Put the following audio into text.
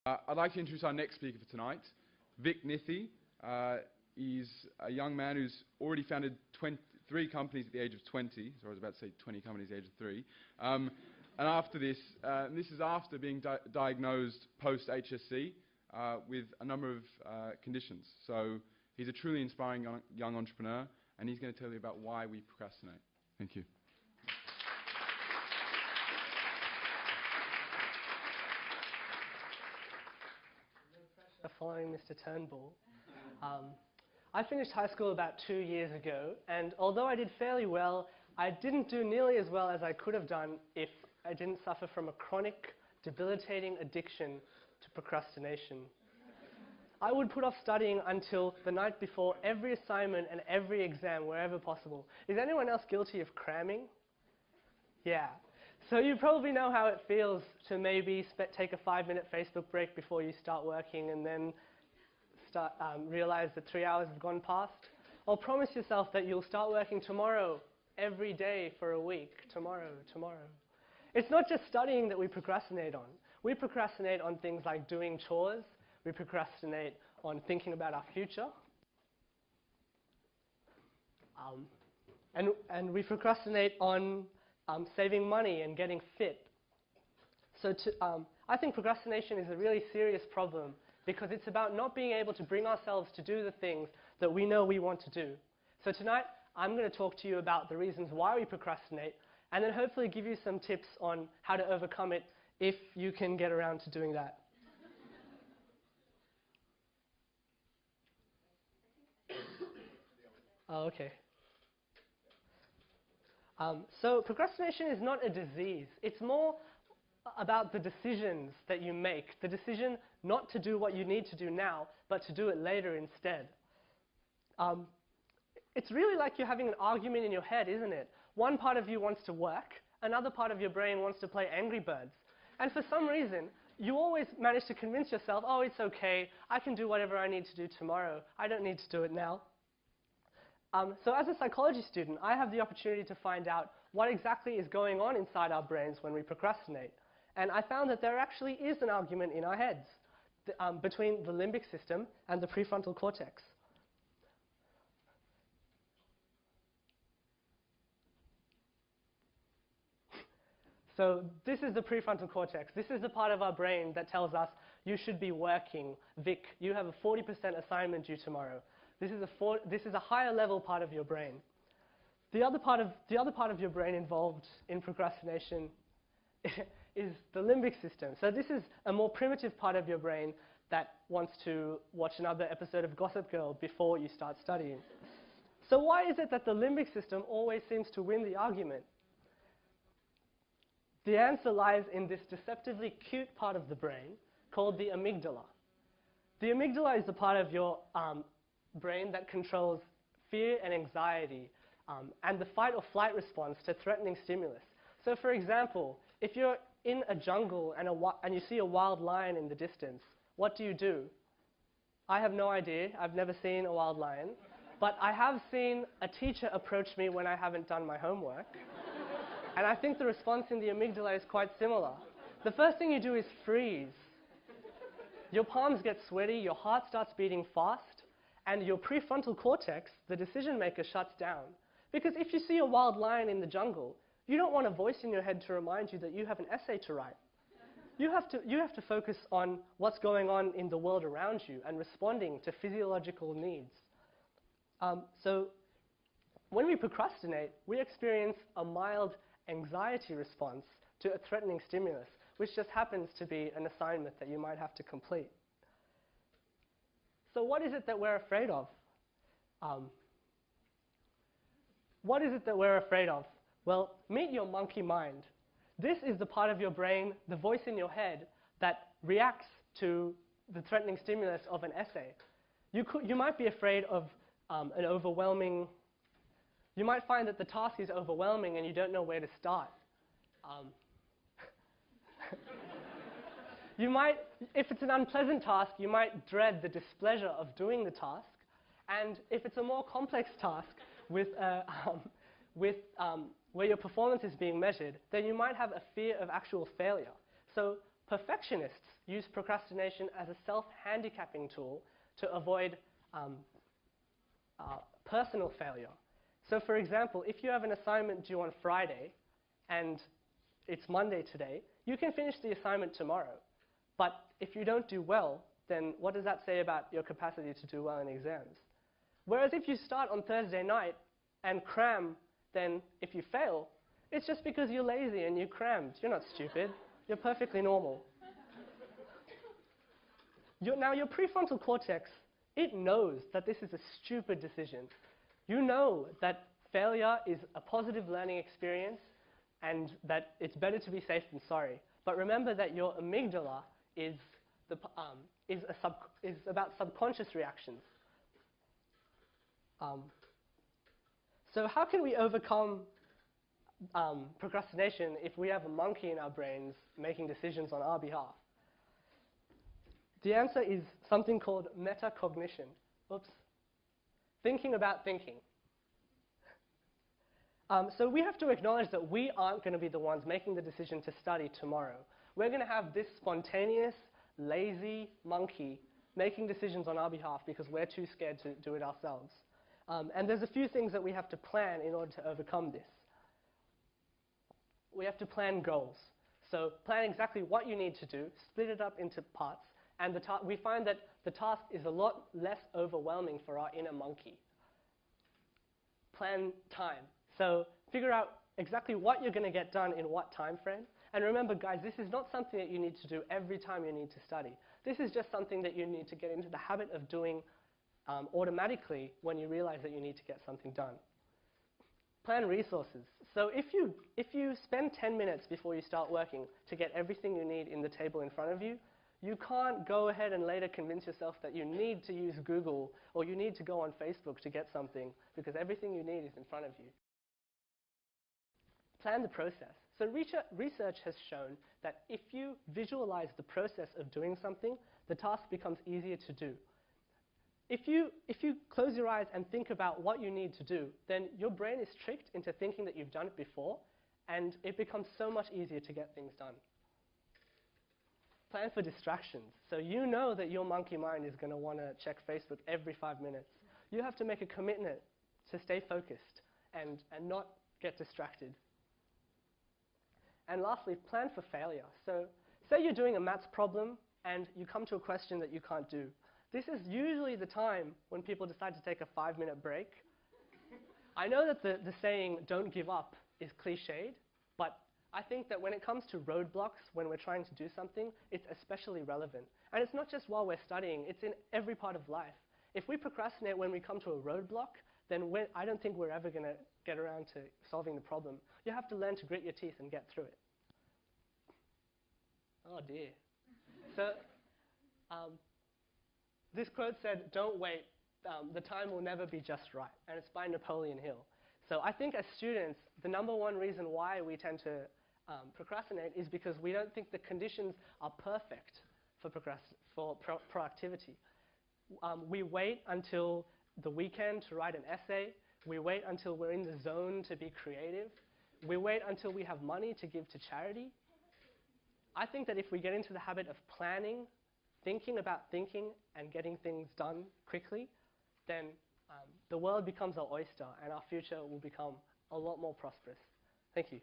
I'd like to introduce our next speaker for tonight, Vik Nithy. He's a young man who's already founded 3 companies at the age of 20. So I was about to say 20 companies at the age of 3. And after this, this is after being diagnosed post-HSC with a number of conditions. So he's a truly inspiring young entrepreneur, and he's going to tell you about why we procrastinate. Thank you. Following Mr. Turnbull. I finished high school about 2 years ago, and although I did fairly well, I didn't do nearly as well as I could have done if I didn't suffer from a chronic, debilitating addiction to procrastination. I would put off studying until the night before every assignment and every exam wherever possible. Is anyone else guilty of cramming? Yeah. So you probably know how it feels to maybe take a 5-minute Facebook break before you start working and then realize that 3 hours have gone past. Or promise yourself that you'll start working tomorrow, every day for a week, tomorrow. It's not just studying that we procrastinate on. We procrastinate on things like doing chores. We procrastinate on thinking about our future. And we procrastinate on saving money and getting fit. So I think procrastination is a really serious problem because it's about not being able to bring ourselves to do the things that we know we want to do. So tonight, I'm going to talk to you about the reasons why we procrastinate and then hopefully give you some tips on how to overcome it if you can get around to doing that. Oh, okay. So procrastination is not a disease. It's more about the decisions that you make, the decision not to do what you need to do now, but to do it later instead. It's really like you're having an argument in your head, isn't it? One part of you wants to work, another part of your brain wants to play Angry Birds. And for some reason, you always manage to convince yourself, oh, it's okay, I can do whatever I need to do tomorrow. I don't need to do it now. So as a psychology student, I have the opportunity to find out what exactly is going on inside our brains when we procrastinate. And I found that there actually is an argument in our heads between the limbic system and the prefrontal cortex. So this is the prefrontal cortex. This is the part of our brain that tells us, you should be working. Vic, you have a 40% assignment due tomorrow. This is a higher level part of your brain. The other part of your brain involved in procrastination is the limbic system. So this is a more primitive part of your brain that wants to watch another episode of Gossip Girl before you start studying. So why is it that the limbic system always seems to win the argument? The answer lies in this deceptively cute part of the brain called the amygdala. The amygdala is the part of your brain that controls fear and anxiety and the fight or flight response to threatening stimulus. So for example, if you're in a jungle and you see a wild lion in the distance, what do? I have no idea. I've never seen a wild lion. But I have seen a teacher approach me when I haven't done my homework. And I think the response in the amygdala is quite similar. The first thing you do is freeze. Your palms get sweaty, your heart starts beating fast, and your prefrontal cortex, the decision maker, shuts down. Because if you see a wild lion in the jungle, you don't want a voice in your head to remind you that you have an essay to write. You have to focus on what's going on in the world around you and responding to physiological needs. So when we procrastinate, we experience a mild anxiety response to a threatening stimulus, which just happens to be an assignment that you might have to complete. So what is it that we're afraid of? What is it that we're afraid of? Well, meet your monkey mind. This is the part of your brain, the voice in your head, that reacts to the threatening stimulus of an essay. You might be afraid of you might find that the task is overwhelming and you don't know where to start. If it's an unpleasant task, you might dread the displeasure of doing the task. And if it's a more complex task where your performance is being measured, then you might have a fear of actual failure. So Perfectionists use procrastination as a self-handicapping tool to avoid personal failure. So for example, if you have an assignment due on Friday and it's Monday today, you can finish the assignment tomorrow. But if you don't do well, then what does that say about your capacity to do well in exams? Whereas if you start on Thursday night and cram, then if you fail, it's just because you're lazy and you crammed. You're not stupid. You're perfectly normal. Now your prefrontal cortex, it knows that this is a stupid decision. You know that failure is a positive learning experience and that it's better to be safe than sorry. But remember that your amygdala is about subconscious reactions. So how can we overcome procrastination if we have a monkey in our brains making decisions on our behalf? The answer is something called metacognition. Oops. Thinking about thinking. So we have to acknowledge that we aren't going to be the ones making the decision to study tomorrow. We're going to have this spontaneous, lazy monkey making decisions on our behalf because we're too scared to do it ourselves. And there's a few things that we have to plan in order to overcome this. We have to plan goals. So plan exactly what you need to do, split it up into parts, and we find that the task is a lot less overwhelming for our inner monkey. Plan time. So figure out exactly what you're going to get done in what time frame. And remember, guys, this is not something that you need to do every time you need to study. This is just something that you need to get into the habit of doing automatically when you realize that you need to get something done. Plan resources. So if you spend 10 minutes before you start working to get everything you need in the table in front of you, you can't go ahead and later convince yourself that you need to use Google or you need to go on Facebook to get something because everything you need is in front of you. Plan the process. So research has shown that if you visualize the process of doing something, the task becomes easier to do. If you close your eyes and think about what you need to do, then your brain is tricked into thinking that you've done it before, and it becomes so much easier to get things done. Plan for distractions. So you know that your monkey mind is going to want to check Facebook every 5 minutes. You have to make a commitment to stay focused and not get distracted. And lastly, plan for failure. So say you're doing a maths problem and you come to a question that you can't do. This is usually the time when people decide to take a 5-minute break. I know that the saying, don't give up, is cliched, but I think that when it comes to roadblocks, when we're trying to do something, it's especially relevant. And it's not just while we're studying, it's in every part of life. If we procrastinate when we come to a roadblock, then I don't think we're ever going to get around to solving the problem. You have to learn to grit your teeth and get through it. Oh dear. So this quote said, don't wait, the time will never be just right. And it's by Napoleon Hill. So I think as students, the #1 reason why we tend to procrastinate is because we don't think the conditions are perfect for proactivity. We wait until the weekend to write an essay. We wait until we're in the zone to be creative. We wait until we have money to give to charity. I think that if we get into the habit of planning, thinking about thinking, and getting things done quickly, then the world becomes our oyster and our future will become a lot more prosperous. Thank you.